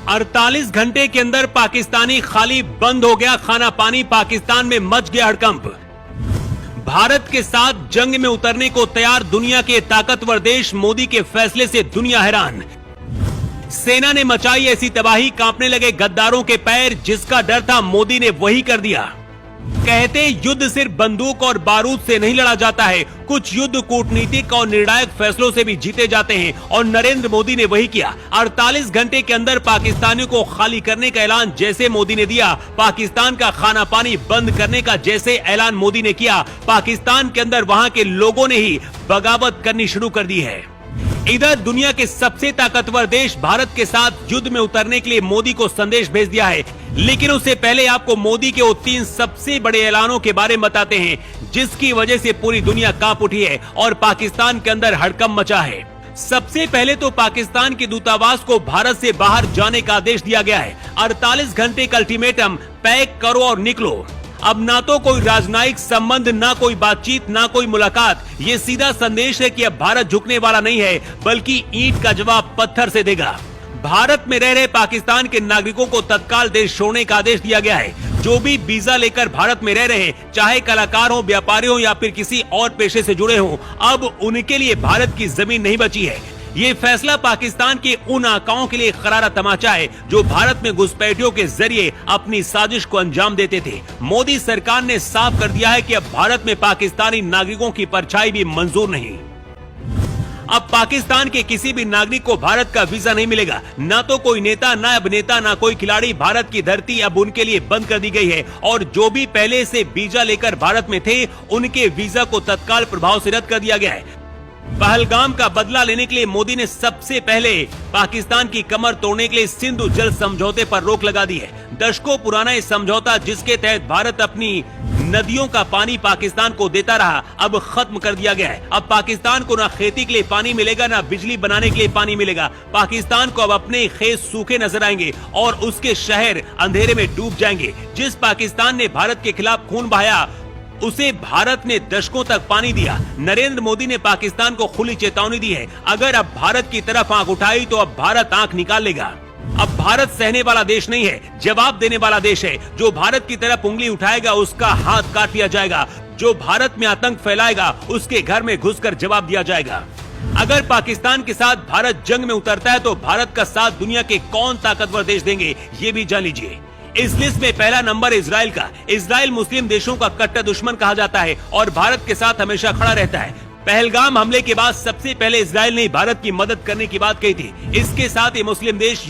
48 घंटे के अंदर पाकिस्तानी खाली बंद हो गया खाना पानी। पाकिस्तान में मच गया हड़कंप। भारत के साथ जंग में उतरने को तैयार दुनिया के ताकतवर देश। मोदी के फैसले से दुनिया हैरान। सेना ने मचाई ऐसी तबाही, कांपने लगे गद्दारों के पैर। जिसका डर था मोदी ने वही कर दिया। कहते युद्ध सिर्फ बंदूक और बारूद से नहीं लड़ा जाता है, कुछ युद्ध कूटनीतिक और निर्णायक फैसलों से भी जीते जाते हैं, और नरेंद्र मोदी ने वही किया। 48 घंटे के अंदर पाकिस्तानियों को खाली करने का ऐलान जैसे मोदी ने दिया, पाकिस्तान का खाना पानी बंद करने का जैसे ऐलान मोदी ने किया, पाकिस्तान के अंदर वहां के लोगों ने ही बगावत करनी शुरू कर दी है। इधर दुनिया के सबसे ताकतवर देश भारत के साथ युद्ध में उतरने के लिए मोदी को संदेश भेज दिया है। लेकिन उससे पहले आपको मोदी के वो 3 सबसे बड़े ऐलानों के बारे में बताते हैं, जिसकी वजह से पूरी दुनिया कांप उठी है और पाकिस्तान के अंदर हड़कंप मचा है। सबसे पहले तो पाकिस्तान के दूतावास को भारत से बाहर जाने का आदेश दिया गया है। 48 घंटे का अल्टीमेटम, पैक करो और निकलो। अब ना तो कोई राजनयिक संबंध, ना कोई बातचीत, ना कोई मुलाकात। ये सीधा संदेश है कि अब भारत झुकने वाला नहीं है, बल्कि ईंट का जवाब पत्थर से देगा। भारत में रह रहे पाकिस्तान के नागरिकों को तत्काल देश छोड़ने का आदेश दिया गया है। जो भी वीजा लेकर भारत में रह रहे हैं, चाहे कलाकार हो, व्यापारी हो या फिर किसी और पेशे से जुड़े हों, अब उनके लिए भारत की जमीन नहीं बची है। ये फैसला पाकिस्तान के उन आकाओं के लिए करारा तमाचा है जो भारत में घुसपैठियों के जरिए अपनी साजिश को अंजाम देते थे। मोदी सरकार ने साफ कर दिया है कि अब भारत में पाकिस्तानी नागरिकों की परछाई भी मंजूर नहीं। अब पाकिस्तान के किसी भी नागरिक को भारत का वीजा नहीं मिलेगा। ना तो कोई नेता, ना अभिनेता, ना कोई खिलाड़ी। भारत की धरती अब उनके लिए बंद कर दी गई है, और जो भी पहले से वीजा लेकर भारत में थे, उनके वीजा को तत्काल प्रभाव से रद्द कर दिया गया है। पहलगाम का बदला लेने के लिए मोदी ने सबसे पहले पाकिस्तान की कमर तोड़ने के लिए सिंधु जल समझौते पर रोक लगा दी है। दशकों पुराना ये समझौता, जिसके तहत भारत अपनी नदियों का पानी पाकिस्तान को देता रहा, अब खत्म कर दिया गया है। अब पाकिस्तान को ना खेती के लिए पानी मिलेगा, ना बिजली बनाने के लिए पानी मिलेगा। पाकिस्तान को अब अपने खेत सूखे नजर आएंगे और उसके शहर अंधेरे में डूब जाएंगे। जिस पाकिस्तान ने भारत के खिलाफ खून बहाया, उसे भारत ने दशकों तक पानी दिया। नरेंद्र मोदी ने पाकिस्तान को खुली चेतावनी दी है, अगर अब भारत की तरफ आंख उठाई तो अब भारत आंख निकाल लेगा। अब भारत सहने वाला देश नहीं है, जवाब देने वाला देश है। जो भारत की तरफ उंगली उठाएगा, उसका हाथ काट लिया जाएगा। जो भारत में आतंक फैलाएगा, उसके घर में घुसकर जवाब दिया जाएगा। अगर पाकिस्तान के साथ भारत जंग में उतरता है, तो भारत का साथ दुनिया के कौन ताकतवर देश देंगे, ये भी जान लीजिए। इस लिस्ट में पहला नंबर इजराइल का। इजराइल मुस्लिम देशों का कट्टर दुश्मन कहा जाता है और भारत के साथ हमेशा खड़ा रहता है। पहलगाम हमले के बाद सबसे पहले इजराइल ने भारत की मदद करने की बात कही थी। इसके साथ ही मुस्लिम देश